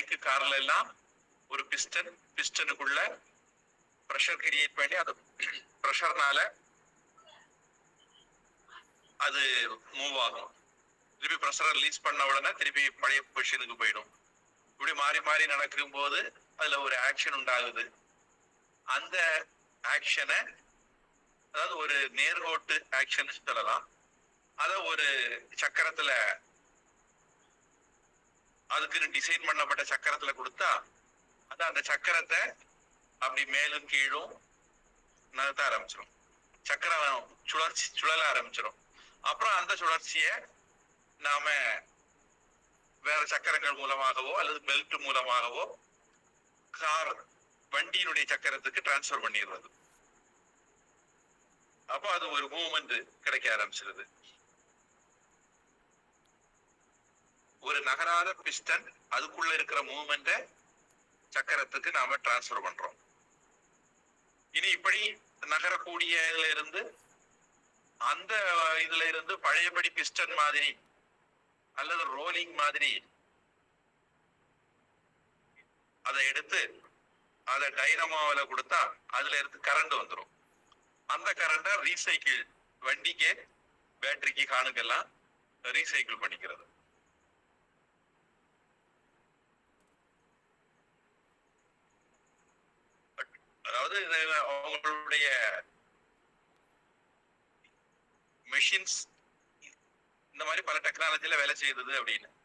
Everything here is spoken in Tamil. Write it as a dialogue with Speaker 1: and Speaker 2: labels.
Speaker 1: பைக்கு கார்ல எல்லாம் ஒரு பிஸ்டனுக்குள்ள ப்ரெஷர் கிரியேட் பண்ணி அது ப்ரெஷர்னால அது மூவ் ஆகும். திருப்பி ப்ரெஷரை ரிலீஸ் பண்ண உடனே திருப்பி பழைய பொசிஷனுக்கு போயிடும். இப்படி மாறி மாறி நடக்கும் போது அதுல ஒரு ஆக்ஷன் உண்டாகுது. அந்த ஆக்ஷனை, அதாவது ஒரு நேர்கோட்டு ஆக்ஷன் சொல்லலாம், அத ஒரு சக்கரத்துல, அதுக்குன்னு டிசைன் பண்ணப்பட்ட சக்கரத்துல கொடுத்தா அது அந்த சக்கரத்தை அப்படி மேலும் கீழும் நகர்த்த ஆரம்பிச்சிடும். சக்கரம் சுழல ஆரம்பிச்சிடும். அப்புறம் அந்த சுழற்சிய நாம வேற சக்கரங்கள் மூலமாகவோ அல்லது பெல்ட் மூலமாகவோ கார் வண்டியினுடைய சக்கரத்துக்கு டிரான்ஸ்பர் பண்ணிடுறது. அப்ப அது ஒரு மூவ்மெண்ட் கிடைக்க ஆரம்பிச்சிருது. ஒரு நகராத பிஸ்டன் அதுக்குள்ள இருக்கிற மூவ்மெண்ட சக்கரத்துக்கு நாம டிரான்ஸ்பர் பண்றோம். இனி இப்படி நகரக்கூடிய இதுல இருந்து அந்த இதுல இருந்து பழையபடி பிஸ்டன் மாதிரி அல்லது ரோலிங் மாதிரி அதை எடுத்து அதை டைனமோவில் கொடுத்தா அதுல இருந்து கரண்ட் வந்துடும். அந்த கரண்ட ரீசைக்கிள், வண்டிக்கு பேட்டரிக்கு காணுக்கெல்லாம் ரீசைக்கிள் பண்ணிக்கிறது. அதாவது அவங்களுடைய மெஷின்ஸ் இந்த மாதிரி பல டெக்னாலஜில வேலை செய்யுது அப்படின்னு.